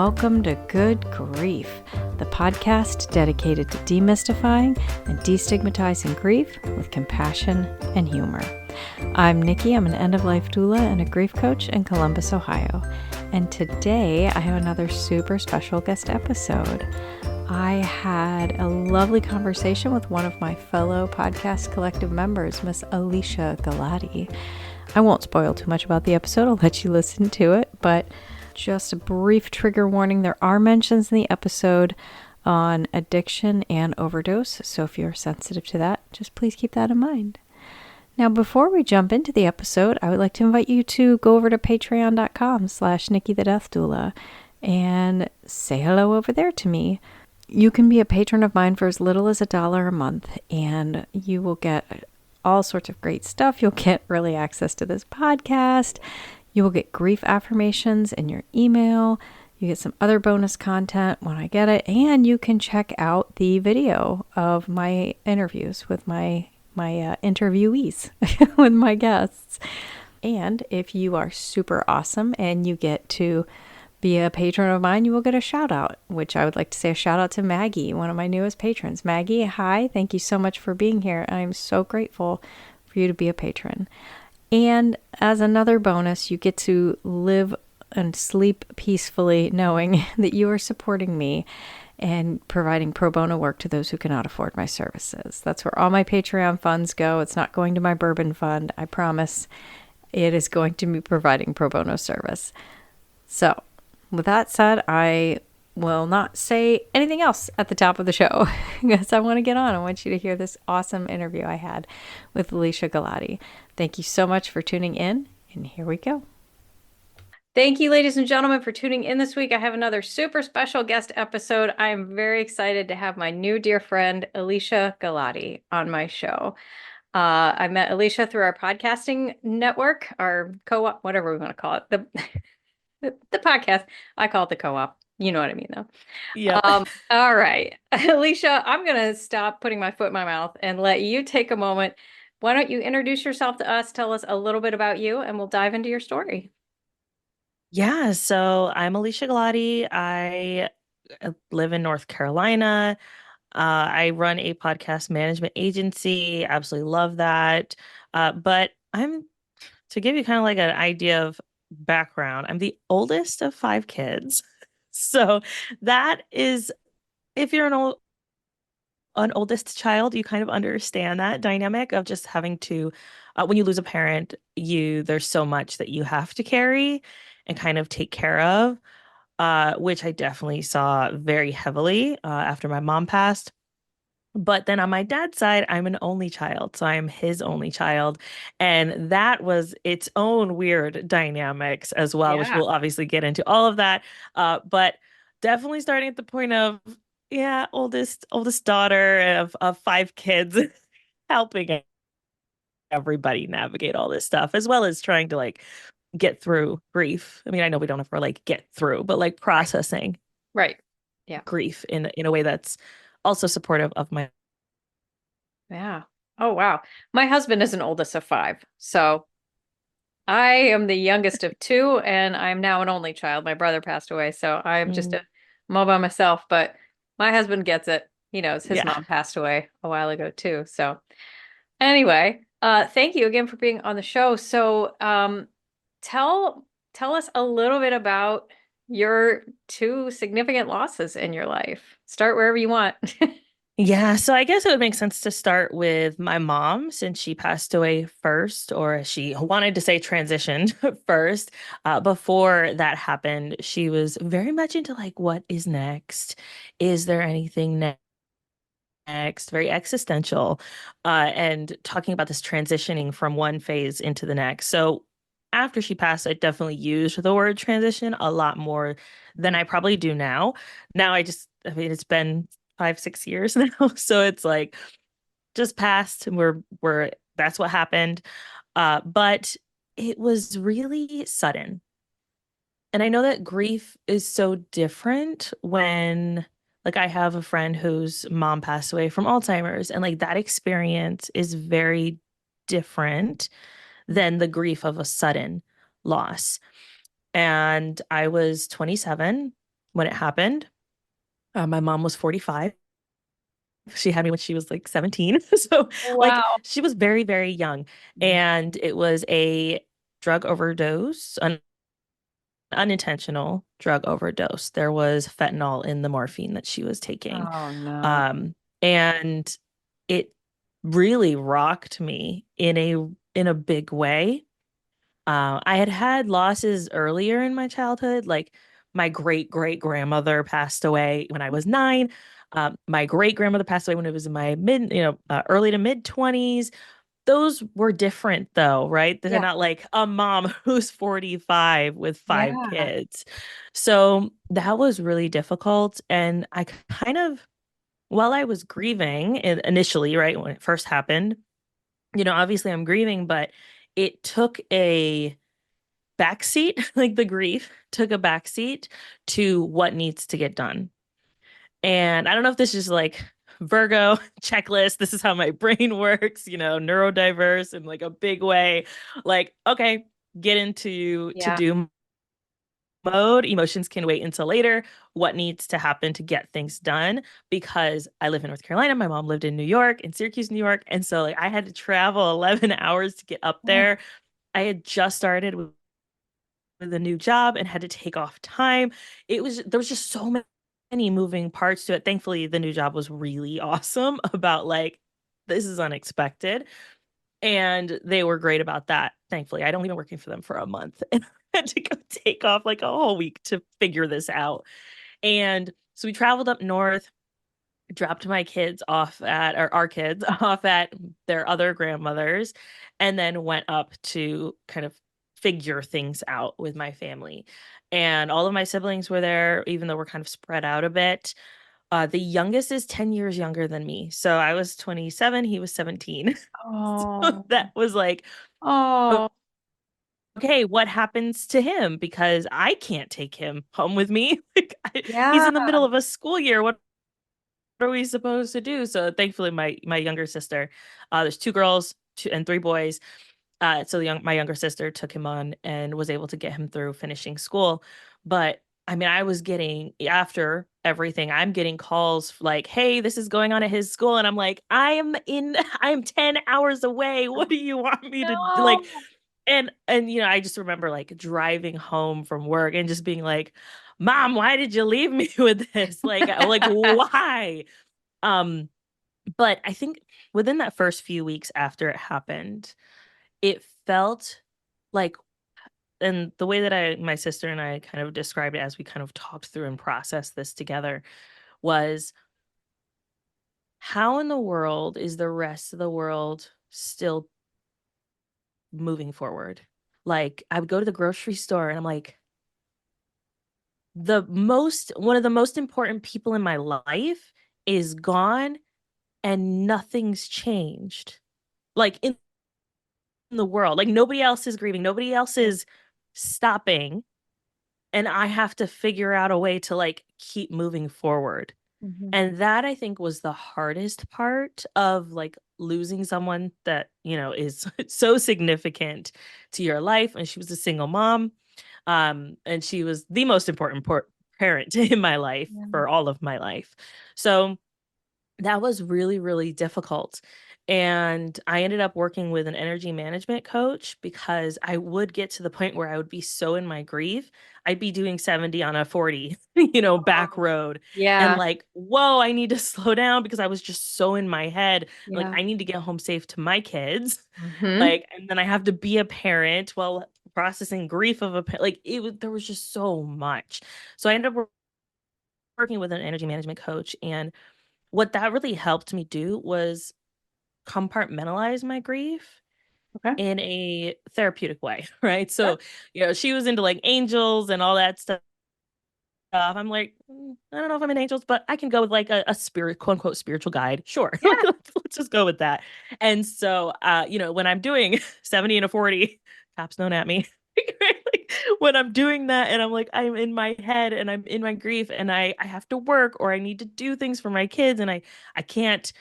welcome to Good Grief, the podcast dedicated to demystifying and destigmatizing grief with compassion and humor. I'm Nikki. I'm an end-of-life doula and a grief coach in Columbus, Ohio. And today I have another super special guest episode. I had a lovely conversation with one of my fellow podcast collective members, Miss Alesia Galati. I won't spoil too much about the episode. I'll let you listen to it, but just a brief trigger warning. There are mentions in the episode on addiction and overdose, so if you're sensitive to that, just please keep that in mind. Now, before we jump into the episode, I would like to invite you to go over to patreon.com/NikkiTheDeathDoula and say hello over there to me. You can be a patron of mine for as little as $1 a month, and you will get all sorts of great stuff. You'll get early access to this podcast. You will get grief affirmations in your email. You get some other bonus content when I get it, and you can check out the video of my interviews with my interviewees, with my guests. And if you are super awesome and you get to be a patron of mine, you will get a shout out, which I would like to say a shout out to Maggie, one of my newest patrons. Maggie, hi, thank you so much for being here. I'm so grateful for you to be a patron. And as another bonus, you get to live and sleep peacefully knowing that you are supporting me and providing pro bono work to those who cannot afford my services. That's where all my Patreon funds go. It's not going to my bourbon fund. I promise it is going to be providing pro bono service. So with that said, I will not say anything else at the top of the show because I want to get on. I want you to hear this awesome interview I had with Alesia Galati. Thank you so much for tuning in, and here we go. Thank you, ladies and gentlemen, for tuning in this week. I have another super special guest episode. I am very excited to have my new dear friend, Alesia Galati, on my show. I met Alesia through our podcasting network, our co-op, whatever we want to call it, the podcast. I call it the co-op. You know what I mean, though. Yeah. All right. Alesia, I'm going to stop putting my foot in my mouth and let you take a moment. Why don't you introduce yourself to us, tell us a little bit about you, and we'll dive into your story. Yeah. So I'm Alesia Galati. I live in North Carolina. I run a podcast management agency. Absolutely love that. But to give you kind of like an idea of background, I'm the oldest of 5 kids. So that is, if you're an oldest child, you kind of understand that dynamic of just having to, when you lose a parent, there's so much that you have to carry and kind of take care of, which I definitely saw very heavily after my mom passed. But then on my dad's side, I'm an only child. So I'm his only child. And that was its own weird dynamics as well, which Yeah. we'll obviously get into all of that. But definitely starting at the point of, yeah, oldest daughter of 5 kids, helping everybody navigate all this stuff, as well as trying to like get through grief. I mean, I know we don't ever like get through, but like processing Right. Yeah. grief in a way that's also supportive of my. Yeah. Oh, wow. My husband is an oldest of 5. So I am the youngest of 2, and I'm now an only child. My brother passed away, so I'm just I'm all by myself, but my husband gets it. He knows his Yeah. mom passed away a while ago too. So anyway, thank you again for being on the show. So tell us a little bit about your 2 significant losses in your life. Start wherever you want. Yeah, so I guess it would make sense to start with my mom since she passed away first, or she wanted to say transitioned first. Before that happened, she was very much into like, what is next? Is there anything next? Very existential, and talking about this transitioning from one phase into the next. So after she passed, I definitely used the word transition a lot more than I probably do now. Now I mean, it's been 5, 6 years now. So it's like just passed and we're that's what happened. But it was really sudden. And I know that grief is so different when like I have a friend whose mom passed away from Alzheimer's, and like that experience is very different than the grief of a sudden loss. And I was 27 when it happened. My mom was 45. She had me when she was like 17. So, like, Wow. she was very, very young. And it was a drug overdose, an unintentional drug overdose. There was fentanyl in the morphine that she was taking. Oh no. Um, and it really rocked me in a big way. I had had losses earlier in my childhood, like my great great grandmother passed away when I was 9. My great grandmother passed away when I was in my early to mid 20s. Those were different though, right? They're Yeah. not like a mom who's 45 with 5 Yeah. kids. So that was really difficult. And I kind of, while I was grieving initially, right, when it first happened, obviously I'm grieving, but it took a backseat, like the grief took a backseat to what needs to get done. And I don't know if this is like Virgo checklist. This is how my brain works, neurodiverse in like a big way. Like, okay, get into to Yeah. do mode. Emotions can wait until later. What needs to happen to get things done? Because I live in North Carolina. My mom lived in New York, in Syracuse, New York. And so like I had to travel 11 hours to get up Oh, there. I had just started with a new job and had to take off time. There was just so many moving parts to it. Thankfully, the new job was really awesome about like this is unexpected. And they were great about that. Thankfully, I'd only been working for them for a month and I had to go take off like a whole week to figure this out. And so we traveled up north, dropped my kids off at, or our kids off at their other grandmothers, and then went up to kind of figure things out with my family. And all of my siblings were there, even though we're kind of spread out a bit. The youngest is 10 years younger than me. So I was 27, he was 17. So oh, that was like, oh, okay, what happens to him? Because I can't take him home with me. Like, he's yeah. in the middle of a school year. What are we supposed to do? So thankfully, my younger sister, there's 2 girls, 3 boys. So my younger sister took him on and was able to get him through finishing school. But I mean, I was getting after everything, I'm getting calls like, "Hey, this is going on at his school," and I'm like, I'm 10 hours away. What do you want me to do? Like, No. and I just remember like driving home from work and just being like, "Mom, why did you leave me with this? Like why?" Um, but I think within that first few weeks after it happened, it felt like, and the way that my sister and I kind of described it as we kind of talked through and processed this together was, how in the world is the rest of the world still moving forward? Like, I would go to the grocery store and I'm like, one of the most important people in my life is gone and nothing's changed. Like in the world, like nobody else is grieving, nobody else Yeah. is stopping, and I have to figure out a way to like keep moving forward. Mhm. And that I think was the hardest part of like losing someone that, is so significant to your life. And she was a single mom. And she was the most important parent in my life Yeah. for all of my life. So that was really, really difficult. And I ended up working with an energy management coach because I would get to the point where I would be so in my grief. I'd be doing 70 on a 40, back Oh, road. And yeah. like, whoa, I need to slow down because I was just so in my head. Like, Yeah. I need to get home safe to my kids. Hmm. Like, and then I have to be a parent while processing grief of a like there was just so much. So I ended up working with an energy management coach, and what that really helped me do was compartmentalize my grief Okay. in a therapeutic way, right? Sure. So, she was into like angels and all that stuff. I'm like, I don't know if I'm in angels, but I can go with like a spirit, quote unquote, spiritual guide. Sure. Like, Yeah. let's just go with that. And so, when I'm doing 70 and a 40, cops don't at me. Like, when I'm doing that and I'm like, I'm in my head and I'm in my grief and I have to work or I need to do things for my kids and I can't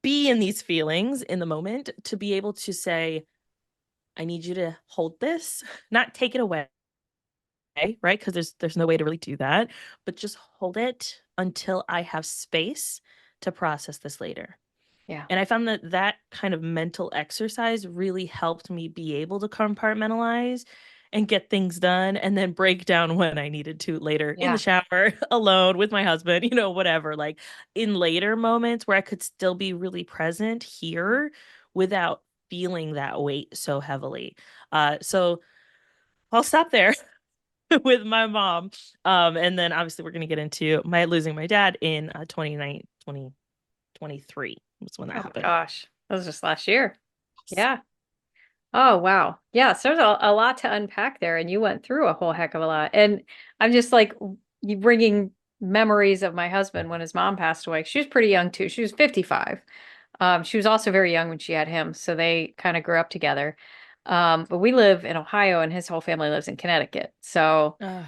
be in these feelings in the moment, to be able to say, I need you to hold this, not take it away, right? Because there's no way to really do that, but just hold it until I have space to process this later. Yeah. And I found that that kind of mental exercise really helped me be able to compartmentalize and get things done and then break down when I needed to later in the Yeah. shower, alone with my husband, whatever. Like in later moments where I could still be really present here without feeling that weight so heavily. So I'll stop there with my mom. And then obviously we're going to get into my losing my dad in 2023 was when that Oh my happened. gosh. That was just last year. Yeah. Oh, wow. Yeah. So there's a lot to unpack there, and you went through a whole heck of a lot. And I'm just like, you bringing memories of my husband when his mom passed away. She was pretty young too. She was 55. She was also very young when she had him, so they kind of grew up together. But we live in Ohio, and his whole family lives in Connecticut. So Uh,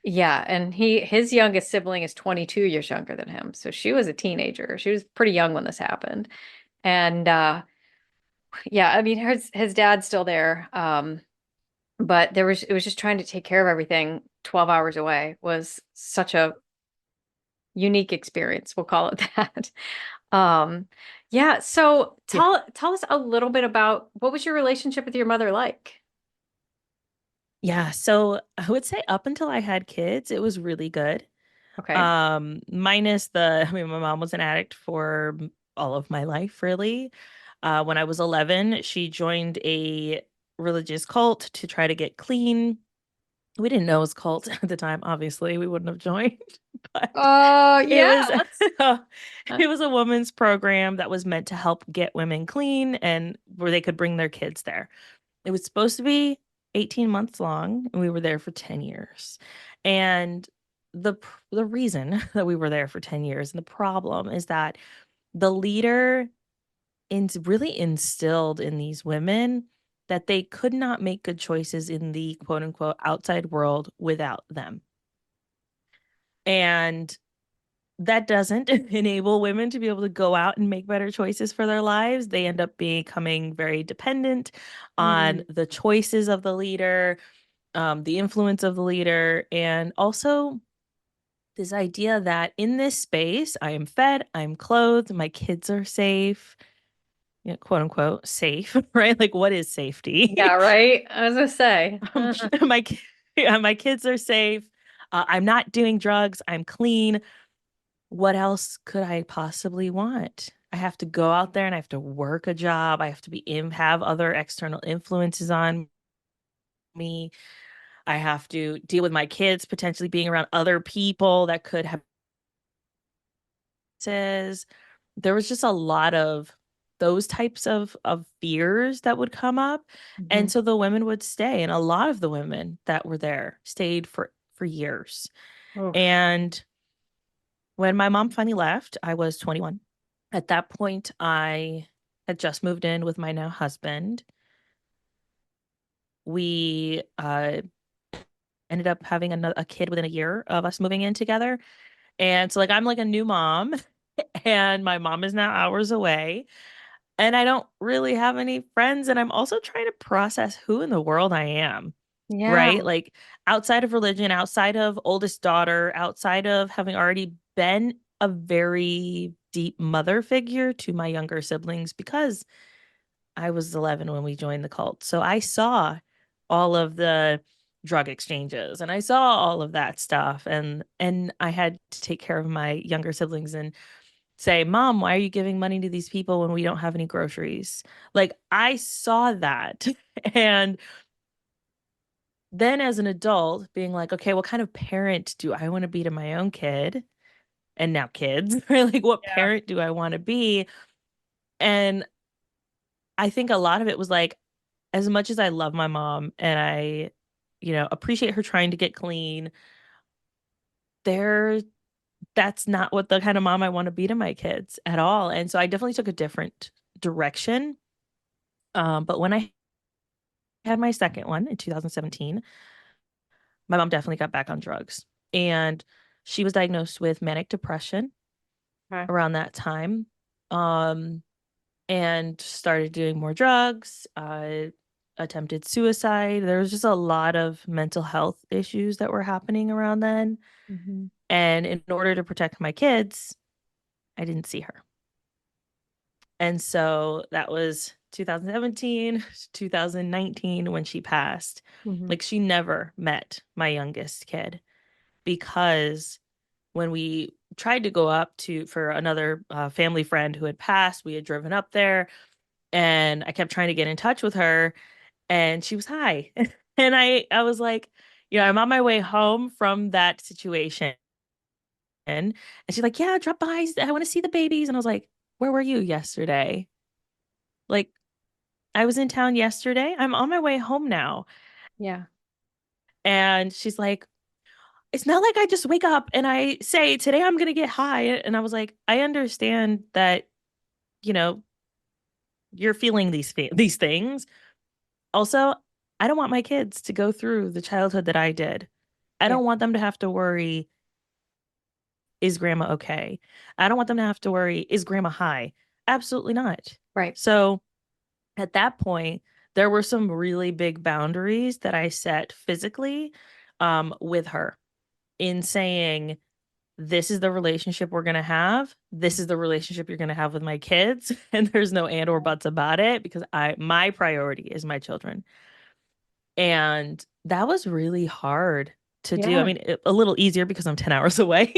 yeah, and his youngest sibling is 22 years younger than him. So she was a teenager. She was pretty young when this happened. And yeah, I mean his dad's still there. But it was just trying to take care of everything 12 hours away was such a unique experience. We'll call it that. Um, yeah, so yeah. tell us a little bit about what was your relationship with your mother like? Yeah. So I would say up until I had kids, it was really good. Okay. Minus I mean, my mom was an addict for all of my life, really. When I was 11, she joined a religious cult to try to get clean. We didn't know it was cult at the time, obviously. We wouldn't have joined, but it Yeah, was let's it was a women's program that was meant to help get women clean and where they could bring their kids there. It was supposed to be 18 months long, and we were there for 10 years. And the reason that we were there for 10 years and the problem is that the leader really instilled in these women that they could not make good choices in the quote unquote outside world without them. And that doesn't enable women to be able to go out and make better choices for their lives. They end up becoming very dependent on Mm, the choices of the leader, the influence of the leader, and also this idea that in this space, I am fed, I'm clothed, my kids are safe, quote unquote, safe, right? Like, what is yeah, safety? right. I was gonna say. um, my, yeah, my kids are safe. I'm not doing drugs. I'm clean. What else could I possibly want? I have to go out there and I have to work a job. I have to have other external influences on me. I have to deal with my kids potentially being around other people that could have says there was just a lot of those types of fears that would come up. And Mhm. so the women would stay, and a lot of the women that were there stayed for years. Oof. And when my mom finally left, I was 21. At that point, I had just moved in with my now husband. We ended up having a kid within a year of us moving in together. And so, like, I'm like a new mom, and my mom is now hours away. And I don't really have any friends. And I'm also trying to process who in the world I am, Yeah. right? Like, outside of religion, outside of oldest daughter, outside of having already been a very deep mother figure to my younger siblings because I was 11 when we joined the cult. So I saw all of the drug exchanges and I saw all of that stuff and I had to take care of my younger siblings and say, "Mom, why are you giving money to these people when we don't have any groceries?" Like I saw that. And then as an adult being like, "Okay, what kind of parent do I want to be to my own kid?" And now kids, right? Like what Yeah. parent do I want to be? And I think a lot of it was like as much as I love my mom and I, appreciate her trying to get clean, there that's not what the kind of mom I want to be to my kids at all. And so I definitely took a different direction. But when I had my second one in 2017, my mom definitely got back on drugs. And she was diagnosed with manic depression Okay. around that time. And started doing more drugs. attempted suicide. There was just a lot of mental health issues that were happening around then. Mm-hmm. And in order to protect my kids, I didn't see her. And so that was 2017, 2019 when she passed. Mm-hmm. Like she never met my youngest kid because when we tried to go up to for another family friend who had passed, we had driven up there and I kept trying to get in touch with her and she was high. And I was like, I'm on my way home from that situation. And she's like, yeah, drop by. I want to see the babies. And I was like, where were you yesterday? Like, I was in town yesterday. I'm on my way home now. Yeah. And she's like, it's not like I just wake up and I say, today I'm going to get high. And I was like, I understand that, you know, you're feeling these things. Also, I don't want my kids to go through the childhood that I did. I Yeah. don't want them to have to worry, is grandma okay? I don't want them to have to worry, is grandma high? Absolutely not. Right. So at that point, there were some really big boundaries that I set physically with her in saying, this is the relationship we're going to have. This is the relationship you're going to have with my kids. And there's no and or buts about it because my priority is my children. And that was really hard to do. I Yeah. mean, a little easier because I'm 10 hours away,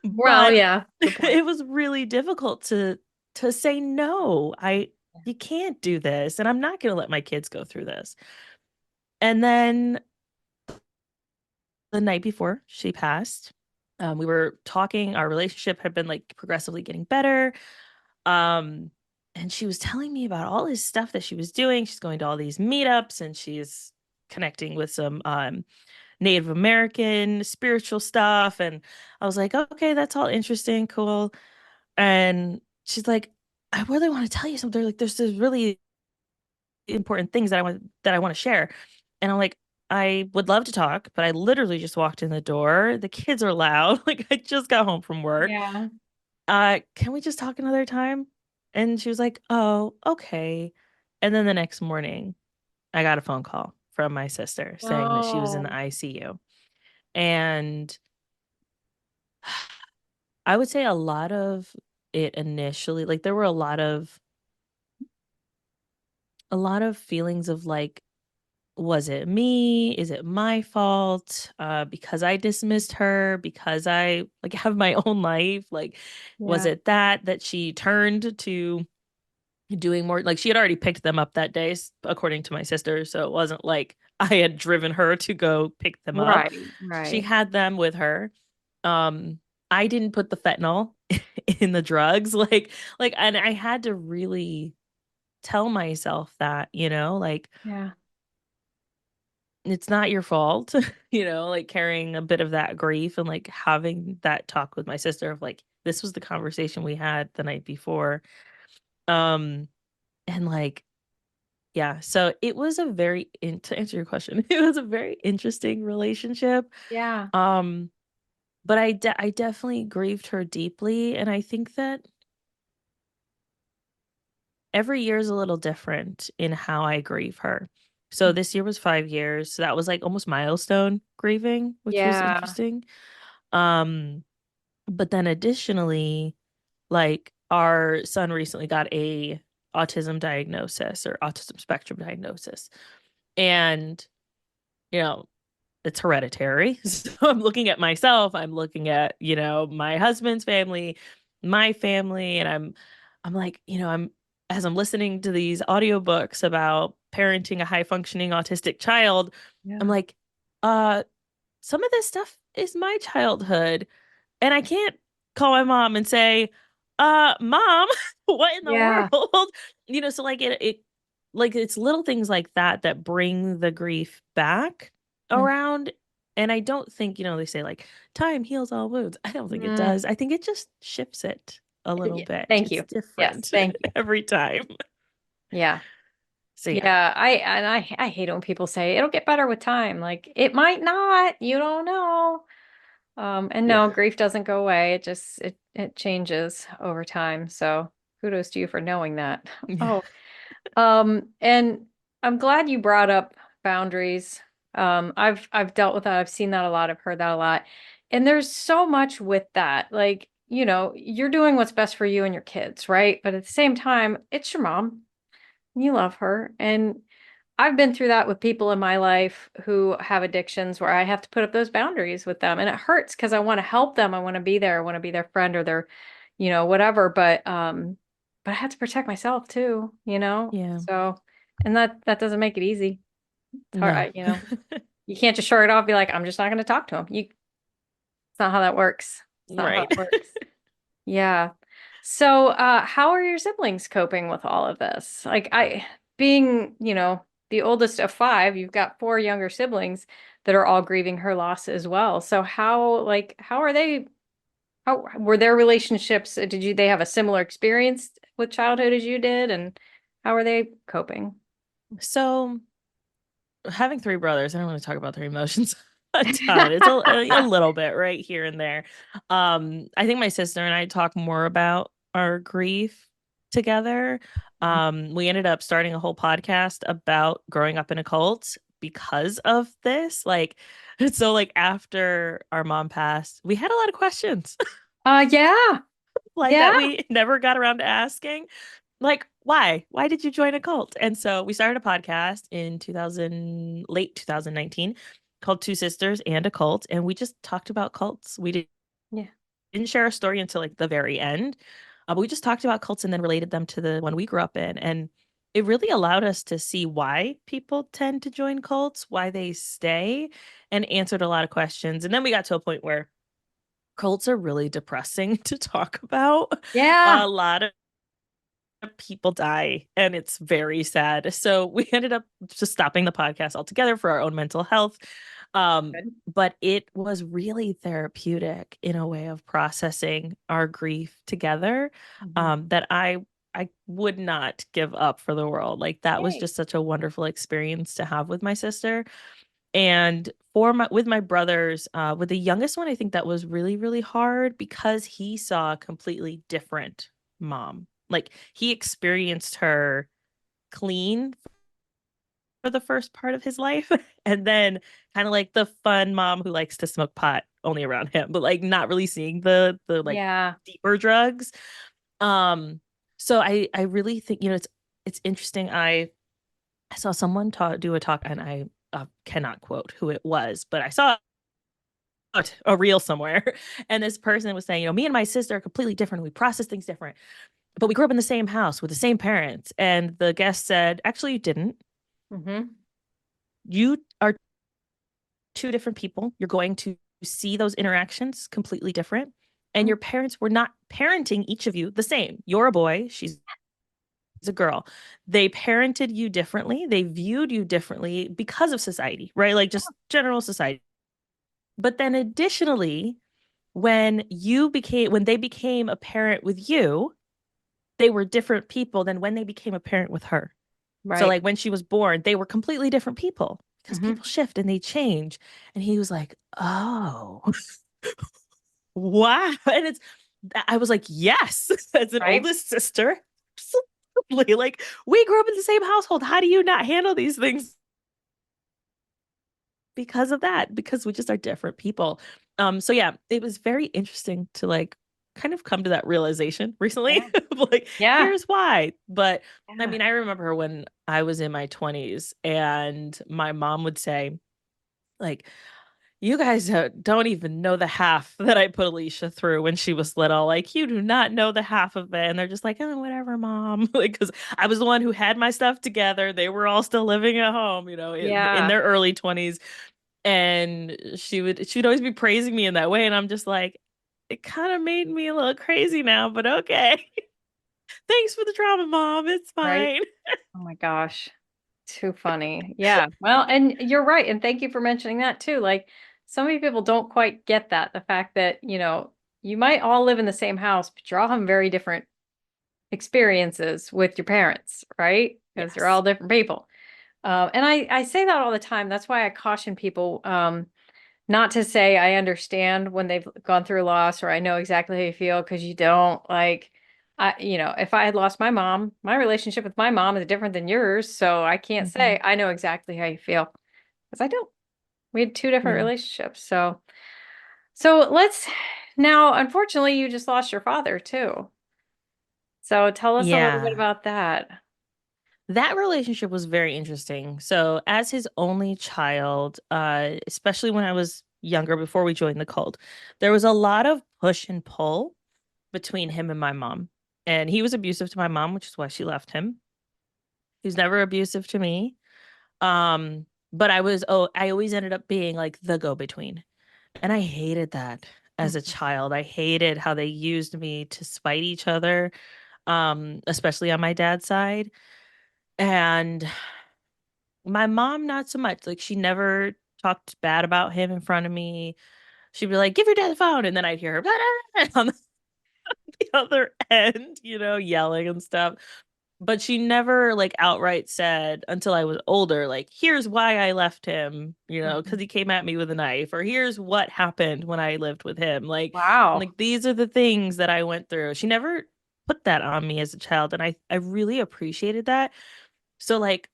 Well, but yeah. Good point. it was really difficult to say no. You can't do this and I'm not going to let my kids go through this. And then the night before she passed, we were talking, our relationship had been like progressively getting better. Um and she was telling me about all this stuff that she was doing. She's going to all these meetups and she's connecting with some Native American spiritual stuff. And I was like, okay, that's all interesting, cool. And she's like, I really want to tell you something. Like, there's this really important things that I want to share. And I'm like, I would love to talk, but I literally just walked in the door. The kids are loud. Like I just got home from work. Yeah. Can we just talk another time? And she was like, oh, okay. And then the next morning, I got a phone call from my sister saying that she was in the Oh, ICU. And I would say a lot of it initially, like there were a lot of feelings of like, was it me? Is it my fault? Because I dismissed her, because I like have my own life. Like, was yeah. it that she turned to doing more? Like she had already picked them up that day, according to my sister. So it wasn't like I had driven her to go pick them up. Right. She Right. had them with her. Um, I didn't put the fentanyl in the drugs. Like, and I had to really tell myself that, like Yeah. it's not your fault, like carrying a bit of that grief and like having that talk with my sister of like, this was the conversation we had the night before. Um, and like, yeah, so it was to answer your question, it was a very interesting relationship. Yeah. Um, but I definitely grieved her deeply. And I think that every year is a little different in how I grieve her. So this year was 5 years. So that was like almost milestone grieving, which was Yeah. interesting. Um, but then additionally, like our son recently got a autism diagnosis or autism spectrum diagnosis. And, you know, it's hereditary. So I'm looking at myself, I'm looking at, my husband's family, my family, and I'm like, as I'm listening to these audiobooks about parenting a high functioning autistic child, I'm Yeah. like, uh, some of this stuff is my childhood. And I can't call my mom and say, mom, what in the Yeah. world? So like like it's little things like that that bring the grief back around. And I don't think, they say like time heals all wounds. I don't think it Mm-hmm. does. I think it just shifts it a little Yeah. bit. Thank It's you. Yes. different Thank you. every time. Yeah. So yeah. Yeah. I hate it when people say it'll get better with time. Like it might not. You don't know. And Yeah. no, grief doesn't go away. It changes over time. So kudos to you for knowing that. Yeah. Oh, and I'm glad you brought up boundaries. I've dealt with that. I've seen that a lot. I've heard that a lot. And there's so much with that. Like, you're doing what's best for you and your kids, right? But at the same time, it's your mom. You love her. And I've been through that with people in my life who have addictions where I have to put up those boundaries with them. And it hurts because I want to help them. I want to be there. I want to be their friend or their, whatever. But I have to protect myself too. Yeah. So, and that doesn't make it easy. It's hard, No. you can't just shrug it off, be like, I'm just not going to talk to him. It's not how that works. It's not how Right. it works. Yeah. So, how are your siblings coping with all of this? Like being, the oldest of five, you've got four younger siblings that are all grieving her loss as well. So how are how were their relationships? They have a similar experience with childhood as you did? And how are they coping? So having three brothers, I don't want to talk about their emotions a ton. It's a little bit right here and there. I think my sister and I talk more about our grief together. We ended up starting a whole podcast about growing up in a cult because of this. So like after our mom passed, we had a lot of questions Yeah. like Yeah. that we never got around to asking. Like, why did you join a cult? And so we started a podcast in 2000 late 2019 called Two Sisters and a Cult, and we just talked about cults. Yeah. Didn't share a story until like the very end, but we just talked about cults and then related them to the one we grew up in. And it really allowed us to see why people tend to join cults, why they stay, and answered a lot of questions. And then we got to a point where cults are really depressing to talk about. Yeah. A lot of people die and it's very sad. So we ended up just stopping the podcast altogether for our own mental health. Good. But it was really therapeutic in a way of processing our grief together, Mhm. that I would not give up for the world. Like that was Yay. just such a wonderful experience to have with my sister. And with my brothers, with the youngest one, I think that was really, really hard because he saw a completely different mom. Like he experienced her clean for the first part of his life, and then kind of like the fun mom who likes to smoke pot only around him, but like not really seeing the like Yeah. deeper drugs. Um, so I really think, it's interesting. I saw someone do a talk, and I cannot quote who it was, but I saw a reel somewhere, and this person was saying, me and my sister are completely different. We process things different, but we grew up in the same house with the same parents. And the guest said, actually, you didn't. Hmm. You are two different people. You're going to see those interactions completely different. And your parents were not parenting each of you the same. You're a boy, she's a girl. They parented you differently. They viewed you differently because of society, right? Like just general society. But then additionally, when they became a parent with you, they were different people than when they became a parent with her. So Right. like when she was born, they were completely different people because Hmm. people shift and they change. And he was like, "Oh, wow." And I was like, "Yes," as an Right. oldest sister. Absolutely. Like we grew up in the same household. How do you not handle these things because of that? Because we just are different people. So yeah, it was very interesting to like kind of come to that realization recently. Yeah. Like, Yeah. here's why. But I Yeah. mean, I remember when I was in my 20s and my mom would say, like, you guys don't even know the half that I put Alicia through when she was little. Like, you do not know the half of it. And they're just like, oh, whatever, mom. Like, because I was the one who had my stuff together. They were all still living at home, in Yeah. their early 20s. And she'd always be praising me in that way. And I'm just like, it kind of made me a little crazy now, but okay. Thanks for the trauma, mom. It's Right. fine. Oh my gosh. Too funny. Yeah. Well, and you're right. And thank you for mentioning that too. Like so many people don't quite get that. The fact that, you might all live in the same house, but you're all having very different experiences with your parents, right? Because you're all Yes. different people. And I say that all the time. That's why I caution people, not to say I understand when they've gone through loss or I know exactly how you feel because you don't. Like, if I had lost my mom, my relationship with my mom is different than yours, so I can't say Mhm. I know exactly how you feel because I don't. We had two different Yeah. relationships. So let's now, unfortunately, you just lost your father too. So tell us a little bit Yeah. about that. That relationship was very interesting. So, as his only child, especially when I was younger before we joined the cult, there was a lot of push and pull between him and my mom. And he was abusive to my mom, which is why she left him. He was never abusive to me. Um, but I always ended up being like the go-between. And I hated that as a Mhm. child. I hated how they used me to spite each other, especially on my dad's side. And my mom, not so much. Like, she never talked bad about him in front of me. She'd be like, "Give your dad the phone," and then I'd hear her on the other end, yelling and stuff. But she never like outright said until I was older, like, "Here's why I left him," because Mhm. he came at me with a knife, or "Here's what happened when I lived with him." Wow. Like these are the things that I went through. She never put that on me as a child, and I really appreciated that. So like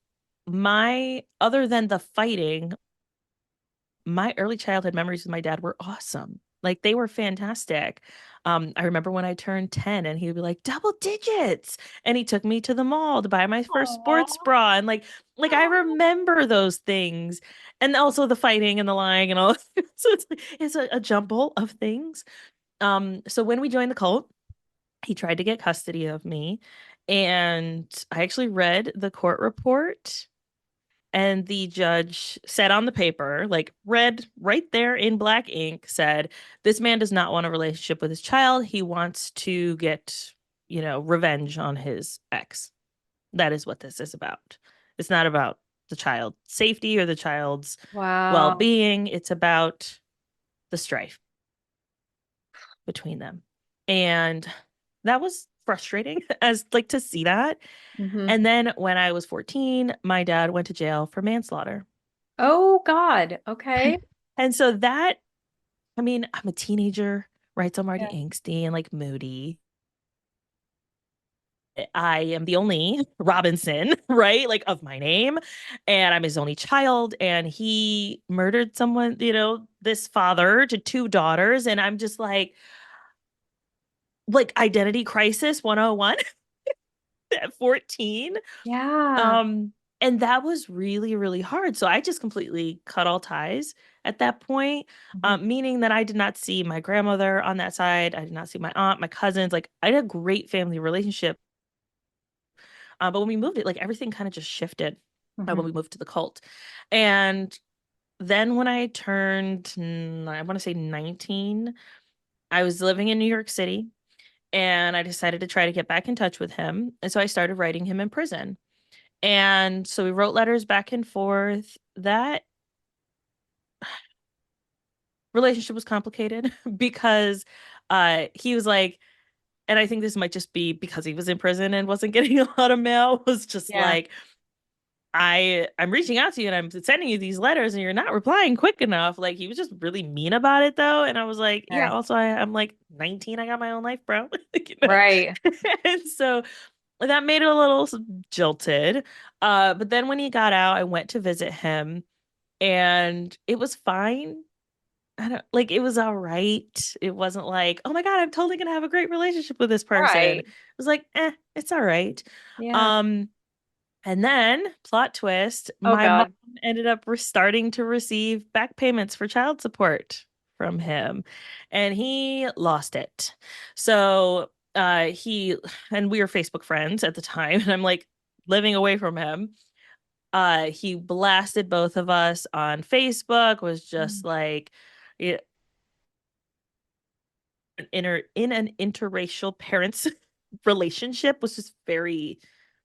my other than the fighting, my early childhood memories with my dad were awesome. Like they were fantastic. I remember when I turned 10 and he would be like, double digits. And he took me to the mall to buy my first sports Aw. bra. And like I remember those things. And also the fighting and the lying and all. So it's a jumble of things. So when we joined the cult, he tried to get custody of me. And I actually read the court report, and the judge said on the paper, like read right there in black ink, said, "This man does not want a relationship with his child. He wants to get, revenge on his ex." That is what this is about. It's not about the child's safety or the child's well Wow. being. It's about the strife between them. And that was frustrating as like to see that. Hmm. And then when I was 14, my dad went to jail for manslaughter. Oh God. Okay. And so that, I mean, I'm a teenager, right? So I'm already Yeah. angsty and like moody. I am the only Robinson, right? Like of my name. And I'm his only child. And he murdered someone, this father to two daughters. And I'm just like identity crisis 101 at 14. Yeah. Um, and that was really, really hard. So I just completely cut all ties at that point, Mhm. meaning that I did not see my grandmother on that side. I did not see my aunt, my cousins. Like I had a great family relationship. But when we moved it, like everything kind of just shifted when Mhm. we moved to the cult. And then when I turned, I want to say 19, I was living in New York City and I decided to try to get back in touch with him. And so I started writing him in prison. And so we wrote letters back and forth. That relationship was complicated because he was like, and I think this might just be because he was in prison and wasn't getting a lot of mail, was just Yeah. like, I'm reaching out to you and I'm sending you these letters and you're not replying quick enough. Like he was just really mean about it though. And I was like, yeah, Okay. also I'm like 19, I got my own life, bro. you know? Right. And so that made it a little jilted. But then when he got out, I went to visit him and it was fine. I don't like it was all right. It wasn't like, oh my God, I'm totally gonna have a great relationship with this person. It Right. was like, it's all right. Yeah. Um, and then plot twist, Oh my mom God. ended up starting to receive back payments for child support from him, and he lost it. So he and we were Facebook friends at the time, and I'm like living away from him. He blasted both of us on Facebook, was just Mm. like in an interracial parents relationship was just very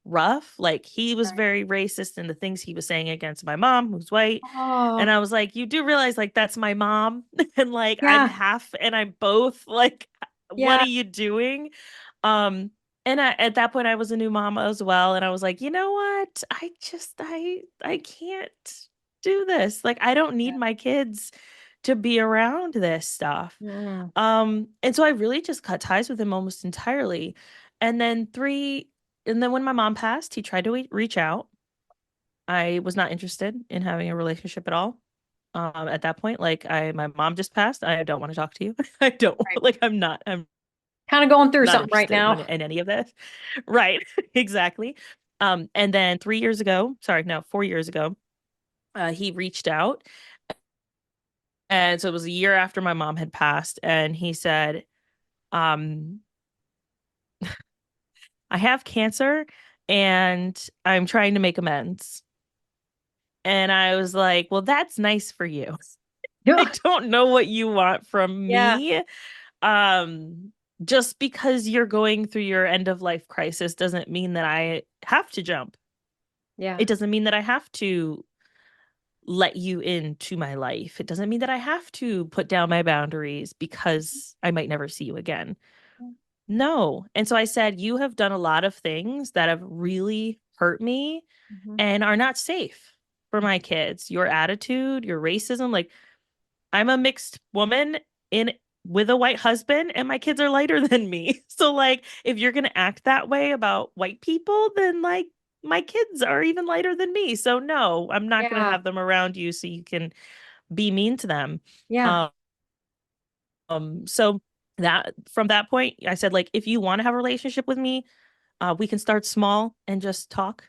rough. Like he was Right. very racist in the things he was saying against my mom, who's white. Oh, And I was like, you do realize like that's my mom and like I'm yeah. half and I'm both. Like, what Yeah. are you doing? Um, and at that point I was a new mama as well. And I was like, you know what? I can't do this. Like I don't need Yeah. my kids to be around this stuff. Mm. And so I really just cut ties with him almost entirely. And then when my mom passed, he tried to reach out. I was not interested in having a relationship at all. At that point, like my mom just passed. I don't want to talk to you. I don't Right. like, I'm Kind of going through not something right interested now. in any of this. Right. Exactly. And then 3 years ago, sorry, no, 4 years ago, he reached out. And so it was a year after my mom had passed. And he said, um, I have cancer and I'm trying to make amends. And I was like, well, that's nice for you. I don't know what you want from Yeah. me. Um, just because you're going through your end of life crisis doesn't mean that I have to jump. Yeah. It doesn't mean that I have to let you into my life. It doesn't mean that I have to put down my boundaries because I might never see you again. No. And so I said, you have done a lot of things that have really hurt me Mhm. and are not safe for my kids. Your attitude, your racism, like I'm a mixed woman in with a white husband and my kids are lighter than me. So like if you're going to act that way about white people, then like my kids are even lighter than me. So no, I'm not going to Yeah. have them around you so you can be mean to them. Yeah. Um so that from that point I said like if you want to have a relationship with me, we can start small and just talk,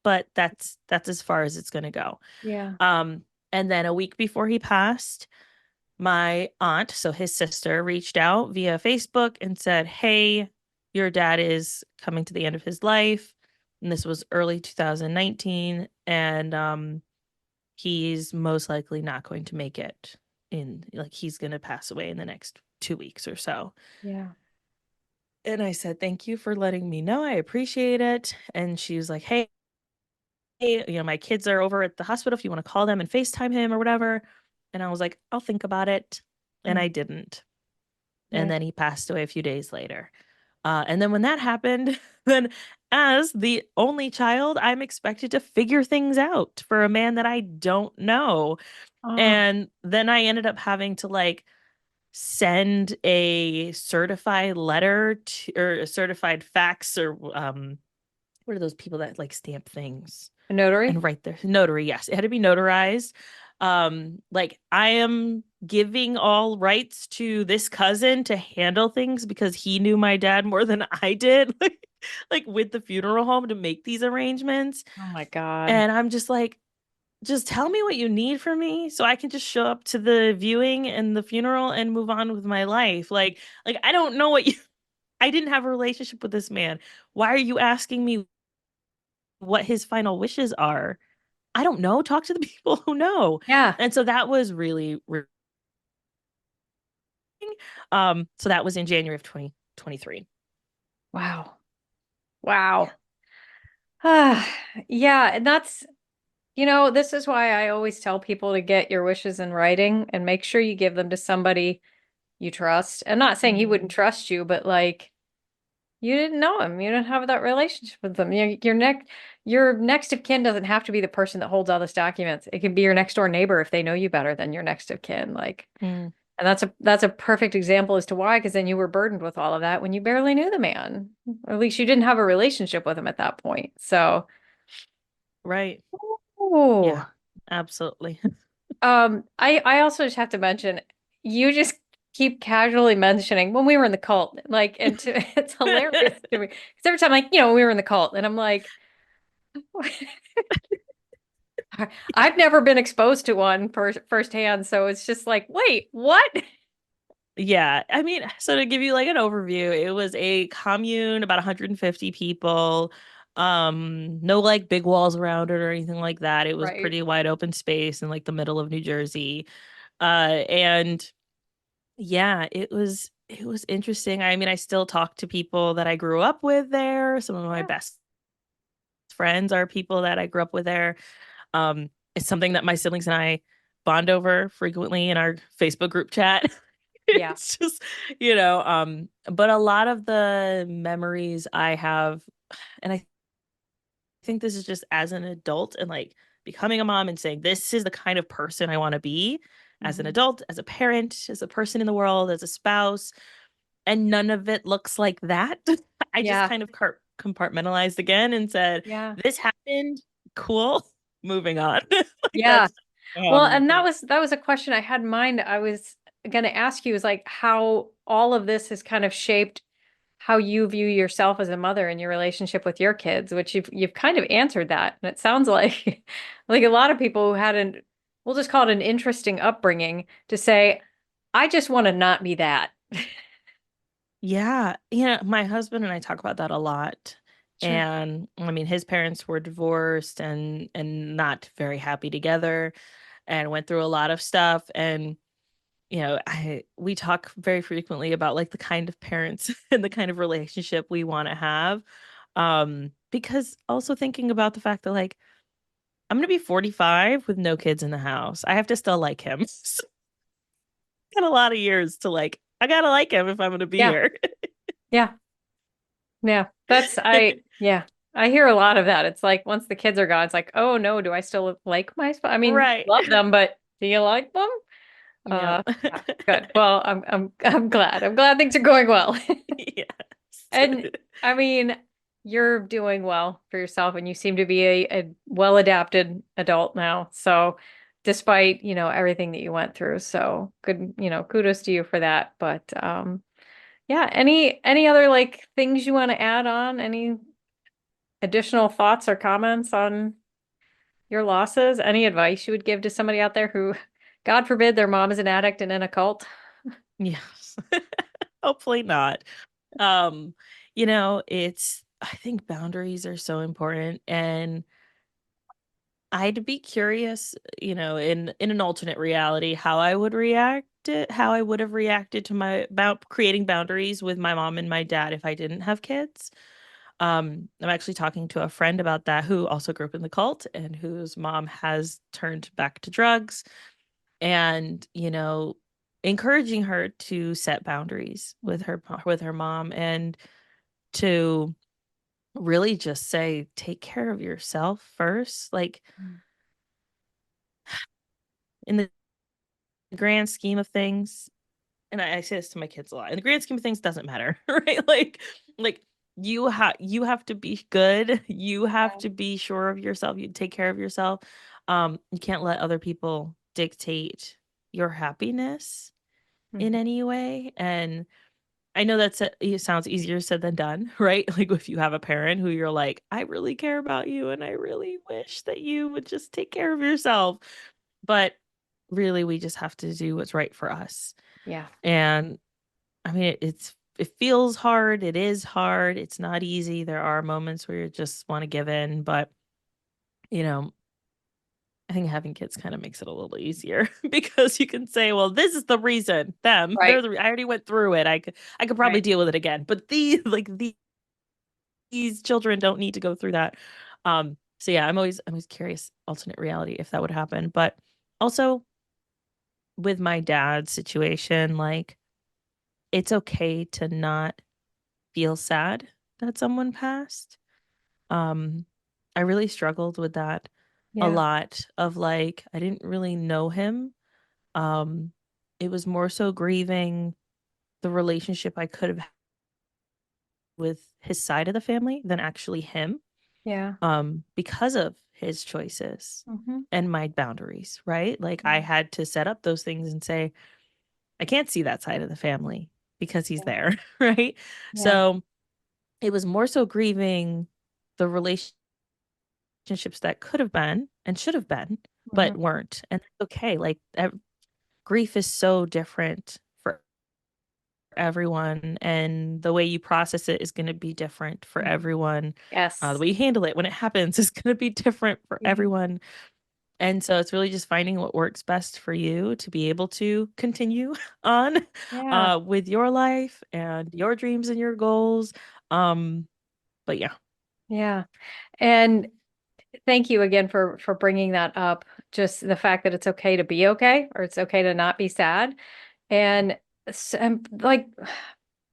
but that's as far as it's going to go. Yeah. Um and then a week before he passed, my aunt, so his sister, reached out via Facebook and said, hey, your dad is coming to the end of his life. And this was early 2019. And he's most likely not going to make it in, like, he's going to pass away in the next 2 weeks or so. Yeah. And I said, thank you for letting me know. I appreciate it. And she was like, hey, my kids are over at the hospital if you want to call them and FaceTime him or whatever. And I was like, I'll think about it. And Mm. I didn't. And Yeah. then he passed away a few days later. And then when that happened, then as the only child, I'm expected to figure things out for a man that I don't know. Oh, And then I ended up having to like send a certified letter to, or a certified fax, or what are those people that like stamp things a notary? and write their notary? Yes, it had to be notarized. Like I am giving all rights to this cousin to handle things because he knew my dad more than I did, like with the funeral home to make these arrangements. Oh my God. And I'm just like, just tell me what you need from me so I can just show up to the viewing and the funeral and move on with my life. Like I don't know what you I didn't have a relationship with this man. Why are you asking me what his final wishes are? I don't know. Talk to the people who know. Yeah. And so that was really, so that was in January of 2023. Wow. Yeah. Wow. Ah, yeah. And that's, this is why I always tell people to get your wishes in writing and make sure you give them to somebody you trust. I'm not saying he wouldn't Mhm. trust you, but like you didn't know him. You didn't have that relationship with them. Your next of kin doesn't have to be the person that holds all those documents. It can be your next door neighbor if they know you better than your next of kin. Like, Mm, and that's a perfect example as to why, because then you were burdened with all of that when you barely knew the man. Or at least you didn't have a relationship with him at that point. So, right. oh, Yeah, absolutely. I also just have to mention, you just keep casually mentioning when we were in the cult, like, and it's hilarious to me. Because every time, like, we were in the cult, and I'm like, I've never been exposed to one firsthand, so it's just like, wait, what? Yeah, I mean, so to give you like an overview, it was a commune, about 150 people. No like big walls around it or anything like that. It was Right. pretty wide open space in like the middle of New Jersey. And yeah, it was interesting. I mean, I still talk to people that I grew up with there. Some of my Yeah. best friends are people that I grew up with there. It's something that my siblings and I bond over frequently in our Facebook group chat. Yeah. It's just, but a lot of the memories I have, and I think this is just as an adult and like becoming a mom and saying, this is the kind of person I want to be as an Hmm. adult, as a parent, as a person in the world, as a spouse. and none of it looks like that. I just Yeah. kind of compartmentalized again and said, Yeah. this happened. Cool. Moving on. Like Yeah. that's how Well, I'm and that thinking. was a question I had in mind. I was going to ask you is like how all of this has kind of shaped how you view yourself as a mother and your relationship with your kids, which you've kind of answered that. And it sounds like like a lot of people who had an we'll just call it an interesting upbringing to say, I just want to not be that. Yeah. My husband and I talk about that a lot. Sure. And I mean, his parents were divorced and not very happy together and went through a lot of stuff. And I we talk very frequently about like the kind of parents and the kind of relationship we want to have. Because also thinking about the fact that like I'm gonna be 45 with no kids in the house. I have to still like him. So got a lot of years to like I gotta like him if I'm gonna be Yeah. here. Yeah. Yeah. Yeah. I hear a lot of that. It's like once the kids are gone, it's like, oh no, do I still like my spouse? I mean, Right. love them, but do you like them? Yep. Yeah, good. Well, I'm glad. I'm glad things are going well. Yes. And I mean, you're doing well for yourself and you seem to be a well-adapted adult now. So despite, everything that you went through. So good, kudos to you for that. But yeah, any other like things you want to add on? Any additional thoughts or comments on your losses? Any advice you would give to somebody out there who, God forbid, their mom is an addict and in a cult? Yes. Hopefully not. It's I think boundaries are so important and I'd be curious, in an alternate reality, how I would have reacted to my about creating boundaries with my mom and my dad if I didn't have kids. I'm actually talking to a friend about that who also grew up in the cult and whose mom has turned back to drugs and, encouraging her to set boundaries with her mom and to really just say take care of yourself first. Like in the grand scheme of things, and I say this to my kids a lot. In the grand scheme of things, doesn't matter, right? Like you have to be good. You have Yeah. to be sure of yourself. You take care of yourself. You can't let other people dictate your happiness in Mhm. any way. And I know it sounds easier said than done, right? Like if you have a parent who you're like, I really care about you, and I really wish that you would just take care of yourself. But really, we just have to do what's right for us. Yeah. And I mean, it feels hard. It is hard. It's not easy. There are moments where you just want to give in, but you know, I think having kids kind of makes it a little easier because you can say, well, this is the reason. Right. I already went through it. I could probably Right. deal with it again. But these children don't need to go through that. So yeah, I'm always curious alternate reality if that would happen. But also with my dad's situation, like it's okay to not feel sad that someone passed. Um, I really struggled with that a Yeah. lot of like I didn't really know him. Um, it was more so grieving the relationship I could have had with his side of the family than actually him. Yeah. Because of his choices Hmm. and my boundaries, right? Like I Yeah. had to set up those things and say, I can't see that side of the family because he's Yeah. there, right? Yeah. So it was more so grieving the relationships that could have been and should have been, Hmm. but weren't. And that's okay. Like grief is so different for everyone, and the way you process it is going to be different for Hmm. everyone. The Yes. way you handle it when it happens is going to be different for Yeah. everyone. And so it's really just finding what works best for you to be able to continue on Yeah. with your life and your dreams and your goals. But yeah. Yeah. And thank you again for bringing that up. Just the fact that it's okay to be okay, or it's okay to not be sad. And like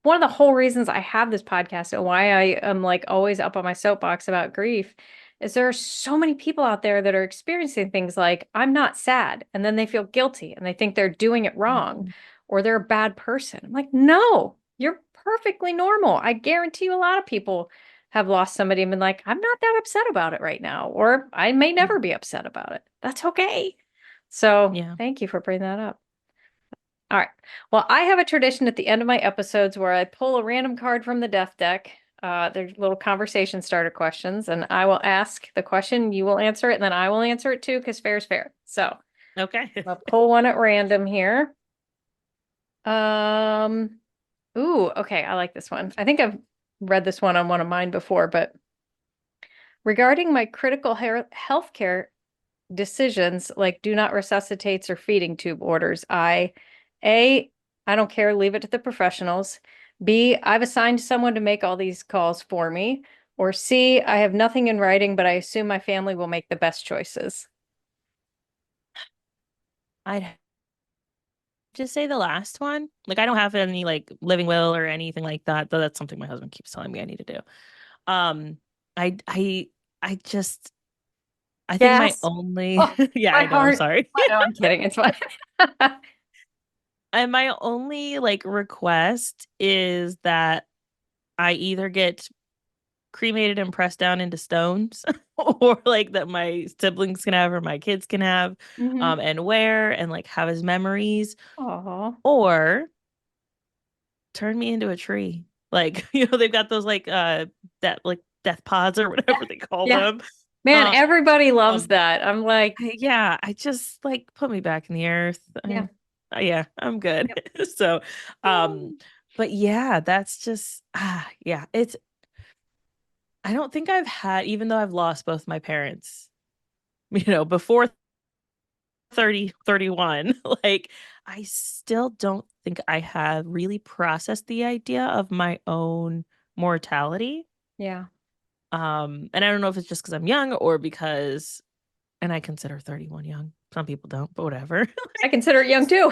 one of the whole reasons I have this podcast and why I am like always up on my soapbox about grief is there are so many people out there that are experiencing things like I'm not sad, and then they feel guilty and they think they're doing it wrong Mhm. or they're a bad person. I'm like, no, you're perfectly normal. I guarantee you a lot of people have lost somebody and been like, I'm not that upset about it right now, or I may never be upset about it. That's okay. So Yeah. thank you for bringing that up. All right. Well, I have a tradition at the end of my episodes where I pull a random card from the death deck. They're little conversation starter questions, and I will ask the question, you will answer it, and then I will answer it too, because fair is fair. So Okay. I'll pull one at random here. Um, ooh, okay, I like this one. I think I've read this one on one of mine before, but regarding my critical healthcare decisions like do not resuscitates or feeding tube orders, A, I don't care, leave it to the professionals. B, I've assigned someone to make all these calls for me. Or C, I have nothing in writing, but I assume my family will make the best choices. I'd just say the last one. Like I don't have any like living will or anything like that, though that's something my husband keeps telling me I need to do. Um, I I I just I think my Yes. only Oh, yeah, my I know, I'm heart. sorry. I know, I'm kidding. It's fine. And my only like request is that I either get cremated and pressed down into stones or like that my siblings can have or my kids can have Hmm. and wear and like have as memories Oh, or turn me into a tree. Like, they've got those like that like death pods or yeah. whatever they call Yeah. them. Man, Um everybody loves that. I'm like, yeah, I just like put me back in the earth. yeah. Yeah, I'm good. Yep. So, um Oh, but yeah, that's just yeah, it's I don't think I've had even though I've lost both my parents, before 31, like I still don't think I have really processed the idea of my own mortality. yeah. And I don't know if it's just because I'm young or because and I consider 31 young. Some people don't, but whatever. I consider it young too.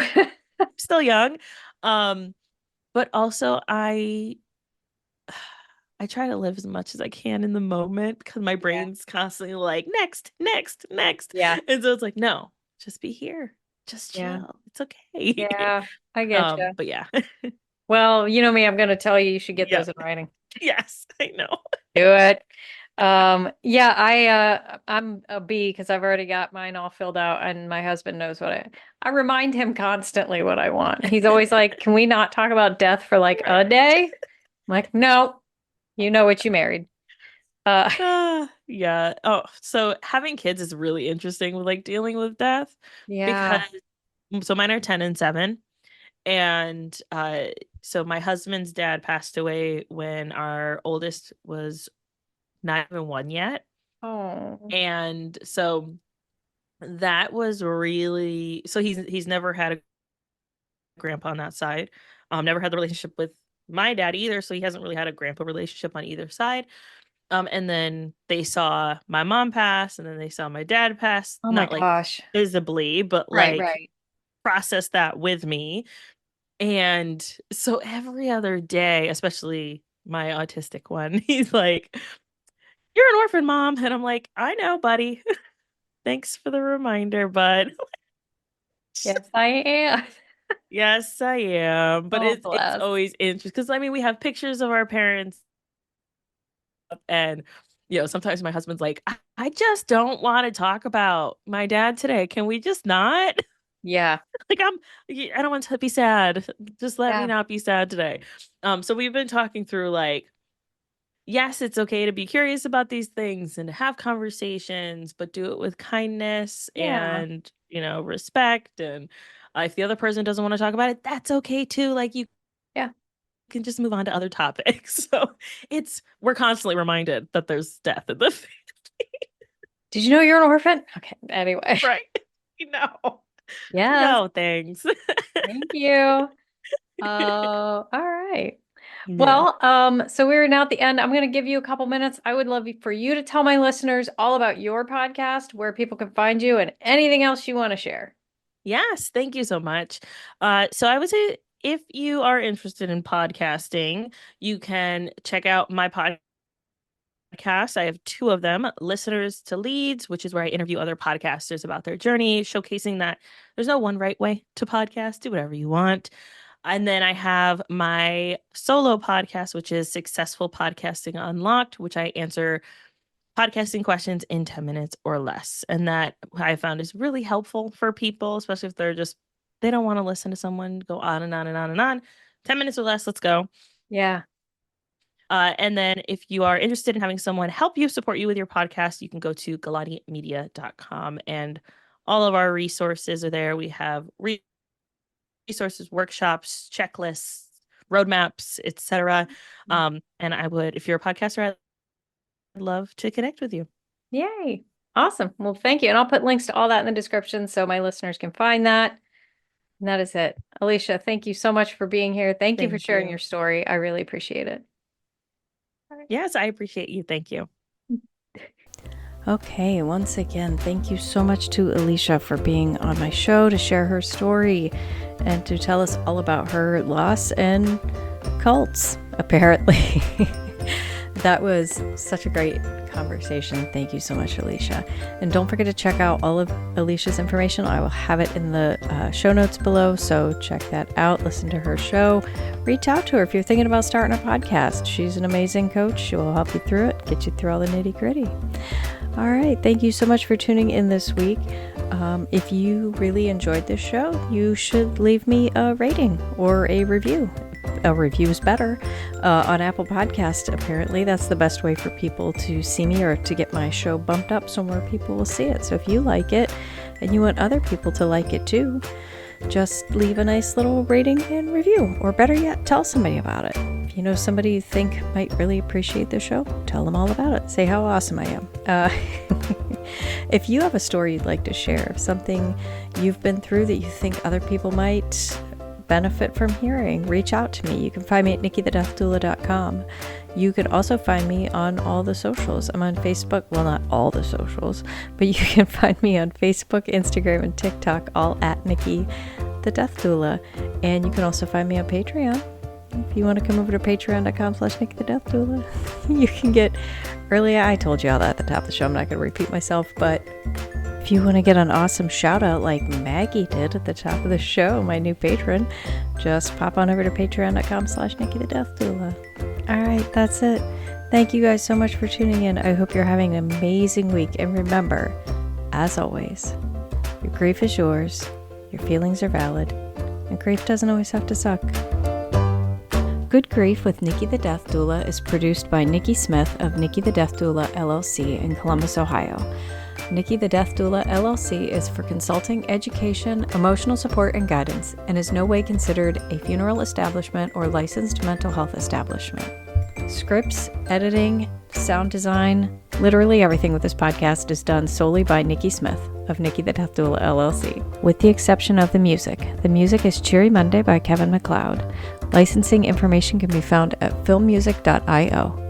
Still young. Um, but also I try to live as much as I can in the moment because my Yeah. brain's constantly like next, next, next. Yeah. And so it's like, no, just be here. Just Yeah. chill. It's okay. Yeah. I get you. But yeah. Well, you know me, I'm going to tell you, you should get those Yep. in writing. Yes, I know. Do it. Yeah, I'm a B because I've already got mine all filled out and my husband knows what I remind him constantly what I want. He's always like, "Can we not talk about death for like Right. a day?" I'm like, "No, you know what you married." Uh Yeah. Oh, so having kids is really interesting with like dealing with death because yeah. so mine are 10 and 7. And so my husband's dad passed away when our oldest was not even 1 yet. Oh. And so that was really so he's never had a grandpa on that side. Never had the relationship with my dad either, so he hasn't really had a grandpa relationship on either side. And then they saw my mom pass, and then they saw my dad pass, Oh my not like gosh. visibly, but Right, like right. process that with me. And so every other day, especially my autistic one, he's like, "You're an orphan, mom." And I'm like, "I know, buddy. Thanks for the reminder, bud." Yes, I am. Yes, I am. But Oh, it's bless. always interesting because I mean we have pictures of our parents and sometimes my husband's like, I just don't want to talk about my dad today. Can we just not? Yeah. Like I don't want to be sad. Just let me Yeah. not be sad today. So we've been talking through like, yes, it's okay to be curious about these things and to have conversations, but do it with kindness Yeah. and, respect. And if the other person doesn't want to talk about it, that's okay too. Like you Yeah. can just move on to other topics. So we're constantly reminded that there's death in the Did you know you're an orphan? Okay. Anyway. right. No. Yes. No, thanks. Thank you. All right. Yeah. Well, so we're now at the end. I'm going to give you a couple minutes. I would love for you to tell my listeners all about your podcast, where people can find you, and anything else you want to share. Yes, thank you so much. So I would say if you are interested in podcasting, you can check out my podcast. I have two of them, Listeners to Leads, which is where I interview other podcasters about their journey, showcasing that there's no one right way to podcast. Do whatever you want. And then I have my solo podcast, which is Successful Podcasting Unlocked, which I answer podcasting questions in 10 minutes or less. And that I found is really helpful for people, especially if they don't want to listen to someone go on and on and on and on. 10 minutes or less, let's go. Yeah. And then if you are interested in having someone help you support you with your podcast, you can go to galatimedia.com, and all of our resources are there. We have resources, workshops, checklists, roadmaps, etc. And I would, if you're a podcaster, I'd love to connect with you. Yay. Awesome. Well, thank you. And I'll put links to all that in the description so my listeners can find that. And that is it. Alesia, thank you so much for being here. Thank you for sharing your story. I really appreciate it. Yes, I appreciate you. Thank you. Okay, once again, thank you so much to Alesia for being on my show to share her story and to tell us all about her loss and cults, apparently. That was such a great conversation. Thank you so much, Alesia. And don't forget to check out all of Alesia's information. I will have it in the show notes below, so check that out. Listen to her show. Reach out to her if you're thinking about starting a podcast. She's an amazing coach. She will help you through it, get you through all the nitty-gritty. All right. Thank you so much for tuning in this week. If you really enjoyed this show, you should leave me a rating or a review. A review is better on Apple Podcast. Apparently, that's the best way for people to see me or to get my show bumped up so more people will see it. So if you like it and you want other people to like it too, just leave a nice little rating and review. Or better yet, tell somebody about it. If you know somebody you think might really appreciate the show, tell them all about it. Say how awesome I am. If you have a story you'd like to share, something you've been through that you think other people might benefit from hearing, reach out to me. You can find me at nikkithedeathdoula.com. You can also find me on all the socials. I'm on Facebook. Well, not all the socials, but you can find me on Facebook, Instagram, and TikTok, all at Nikki the Death Doula. And you can also find me on Patreon. If you want to come over to patreon.com/Nikki the Death Doula, you can get early. I told you all that at the top of the show. I'm not going to repeat myself, but if you want to get an awesome shout out like Maggie did at the top of the show, my new patron, just pop on over to patreon.com/Nikki the Death Doula. All right, that's it. Thank you guys so much for tuning in. I hope you're having an amazing week. And remember, as always, your grief is yours, your feelings are valid, and grief doesn't always have to suck. Good Grief with Nikki the Death Doula is produced by Nikki Smith of Nikki the Death Doula LLC in Columbus, Ohio. Nikki the Death Doula LLC is for consulting, education, emotional support, and guidance, and is no way considered a funeral establishment or licensed mental health establishment. Scripts, editing, sound design, literally everything with this podcast is done solely by Nikki Smith of Nikki the Death Doula LLC, with the exception of the music. The music is Cheery Monday by Kevin MacLeod. Licensing information can be found at filmmusic.io.